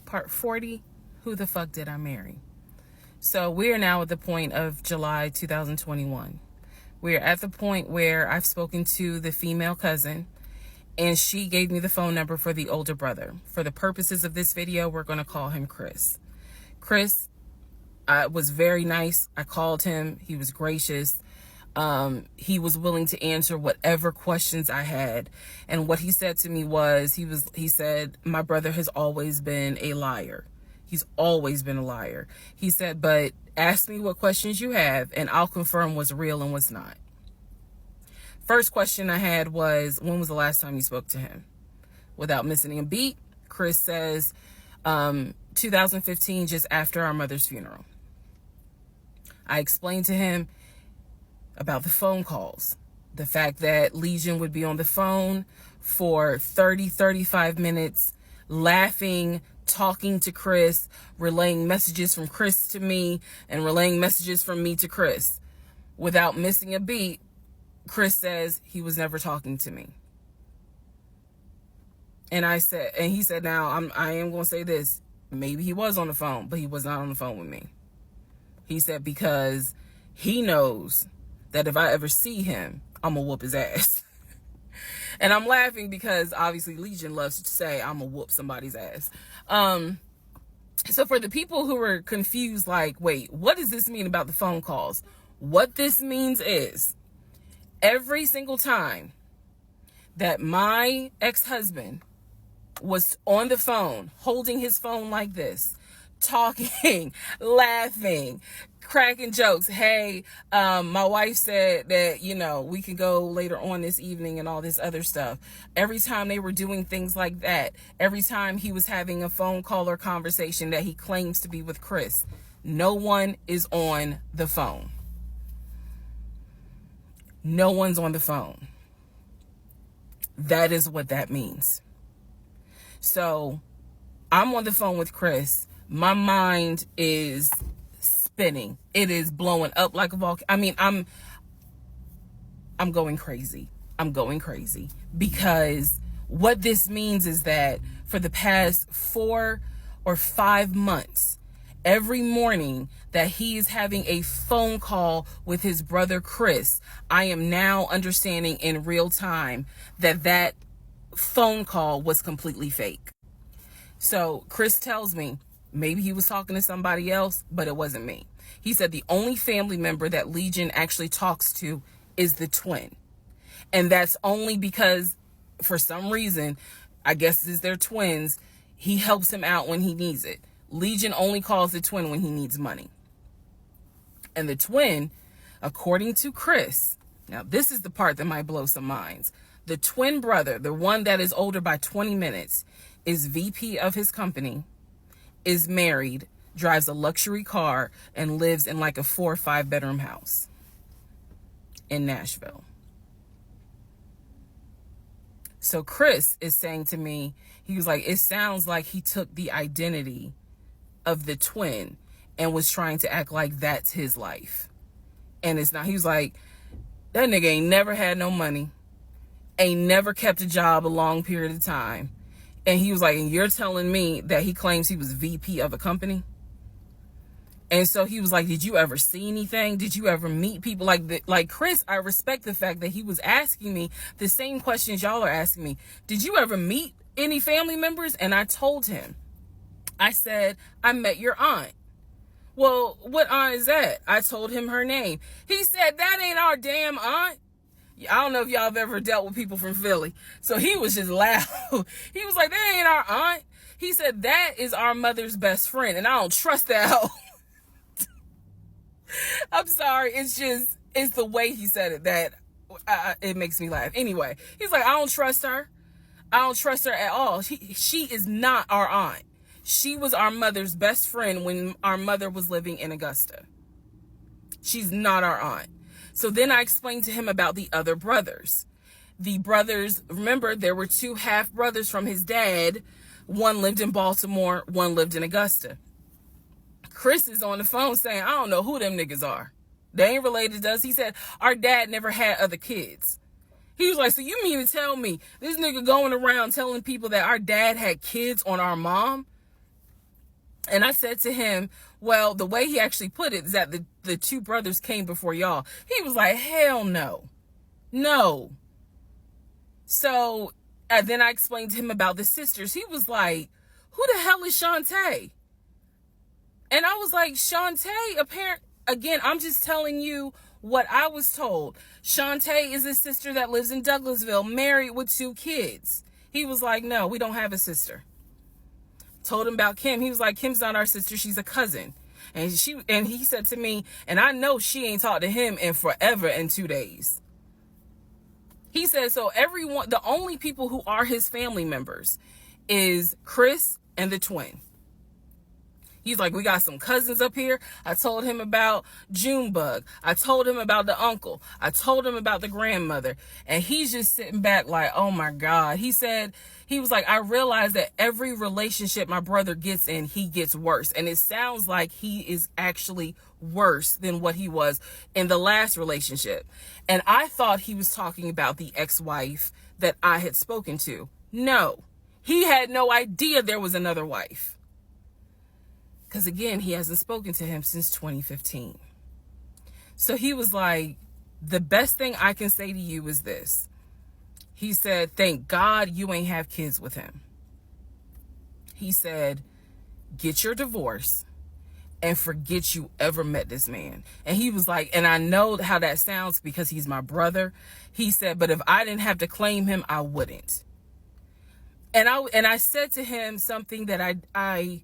Part 40, Who the Fuck Did I Marry? So we are now at the point of July 2021. We are at the point where I've spoken to the female cousin, and she gave me the phone number for the older brother. For the purposes of this video, we're going to call him Chris. Chris was very nice. I called him. He was gracious. He was willing to answer whatever questions I had. And what he said to me was, he said, my brother has always been a liar. He's always been a liar. He said, but ask me what questions you have and I'll confirm what's real and what's not. First question I had was, when was the last time you spoke to him? Without missing a beat, Chris says, 2015, just after our mother's funeral. I explained to him about the phone calls, the fact that Legion would be on the phone for 35 minutes, laughing, talking to Chris, relaying messages from Chris to me, and relaying messages from me to Chris. Without missing a beat, Chris says he was never talking to me. And he said, now I am going to say this. Maybe he was on the phone, but he was not on the phone with me. He said, because he knows that if I ever see him, I'm going to whoop his ass. And I'm laughing because obviously Legion loves to say I'm going to whoop somebody's ass. So for the people who are confused, like, wait, what does this mean about the phone calls? What this means is, every single time that my ex-husband was on the phone, holding his phone like this, talking, laughing, cracking jokes. Hey, my wife said that, we can go later on this evening and all this other stuff. Every time they were doing things like that, every time he was having a phone call or conversation that he claims to be with Chris, no one is on the phone. No one's on the phone. That is what that means. So I'm on the phone with Chris. My mind is spinning. It is blowing up like a volcano. I mean, I'm going crazy. I'm going crazy because what this means is that for the past 4 or 5 months, every morning that he is having a phone call with his brother Chris, I am now understanding in real time that phone call was completely fake. So Chris tells me maybe he was talking to somebody else, but it wasn't me. He said the only family member that Legion actually talks to is the twin. And that's only because for some reason, I guess it's their twins, he helps him out when he needs it. Legion only calls the twin when he needs money. And the twin, according to Chris, now this is the part that might blow some minds. The twin brother, the one that is older by 20 minutes, is VP of his company, is married, drives a luxury car, and lives in like a 4 or 5 bedroom house in Nashville. So Chris is saying to me, he was like, it sounds like he took the identity of the twin and was trying to act like that's his life. And it's not. He was like, that nigga ain't never had no money, ain't never kept a job a long period of time. And he was like, and you're telling me that he claims he was VP of a company? And so he was like, did you ever see anything? Did you ever meet people like Chris? I respect the fact that he was asking me the same questions y'all are asking me. Did you ever meet any family members? And I told him, I said, I met your aunt. Well, what aunt is that? I told him her name. He said, that ain't our damn aunt. I don't know if y'all have ever dealt with people from Philly. So he was just loud. He was like, that ain't our aunt. He said, that is our mother's best friend. And I don't trust that hoe. I'm sorry. It's the way he said it that it makes me laugh. Anyway, he's like, I don't trust her. I don't trust her at all. She is not our aunt. She was our mother's best friend when our mother was living in Augusta. She's not our aunt. So then I explained to him about the other brothers. The brothers, remember, there were 2 half brothers from his dad. One lived in Baltimore, one lived in Augusta. Chris is on the phone saying, I don't know who them niggas are. They ain't related to us. He said, our dad never had other kids. He was like, so you mean to tell me this nigga going around telling people that our dad had kids on our mom? And I said to him, well, the way he actually put it is that the two brothers came before y'all. He was like, hell no. No. So then I explained to him about the sisters. He was like, who the hell is Shantae? And I was like, Shantae, again, I'm just telling you what I was told. Shantae is a sister that lives in Douglasville, married with 2 kids. He was like, no, we don't have a sister. Told him about Kim. He was like, Kim's not our sister, she's a cousin. And he said to me, and I know she ain't talked to him in forever in 2 days. He said, so everyone, the only people who are his family members is Chris and the twin. He's like, we got some cousins up here. I told him about Junebug. I told him about the uncle. I told him about the grandmother. And he's just sitting back like, oh my God. He was like, I realized that every relationship my brother gets in, he gets worse. And it sounds like he is actually worse than what he was in the last relationship. And I thought he was talking about the ex-wife that I had spoken to. No, he had no idea there was another wife. Because again, he hasn't spoken to him since 2015. So he was like, the best thing I can say to you is this. He said, thank God you ain't have kids with him. He said, get your divorce and forget you ever met this man. And he was like, and I know how that sounds because he's my brother. He said, but if I didn't have to claim him, I wouldn't. And I said to him something that I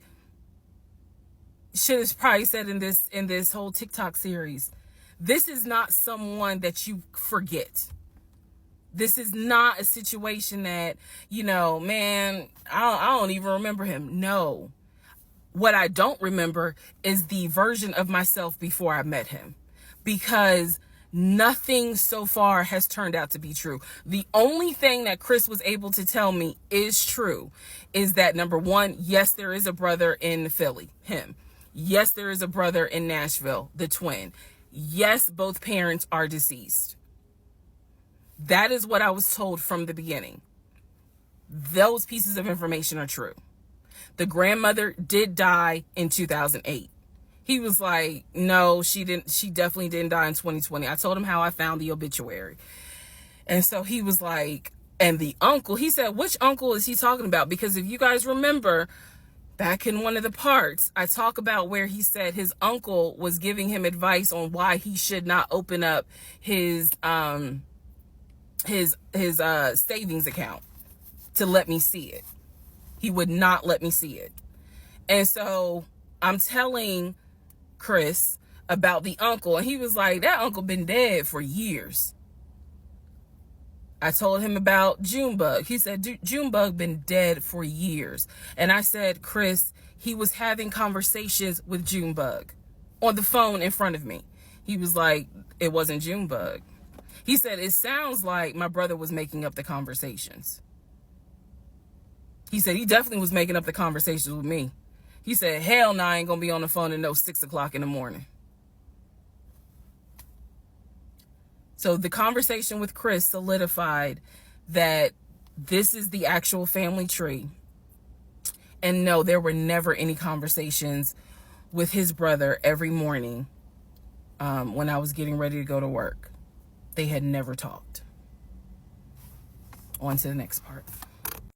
should have probably said in this whole TikTok series. This is not someone that you forget. This is not a situation that, man, I don't even remember him. No. What I don't remember is the version of myself before I met him, because nothing so far has turned out to be true. The only thing that Chris was able to tell me is true is that, number one, yes, there is a brother in Philly, him. Yes, there is a brother in Nashville, the twin. Yes, both parents are deceased. That is what I was told from the beginning. Those pieces of information are true. The grandmother did die in 2008. He was like, no, she definitely didn't die in 2020. I told him how I found the obituary. And so he was like, and the uncle, he said, which uncle is he talking about? Because if you guys remember, back in one of the parts, I talk about where he said his uncle was giving him advice on why he should not open up his savings account to let me see it. He would not let me see it. And so I'm telling Chris about the uncle, and he was like, that uncle been dead for years. I told him about Junebug. He said, Junebug been dead for years. And I said, Chris, he was having conversations with Junebug on the phone in front of me. He was like, it wasn't Junebug. He said, it sounds like my brother was making up the conversations. He said, he definitely was making up the conversations with me. He said, hell no, I ain't gonna be on the phone at no 6 o'clock in the morning. So the conversation with Chris solidified that this is the actual family tree. And no, there were never any conversations with his brother every morning when I was getting ready to go to work. They had never talked. On to the next part.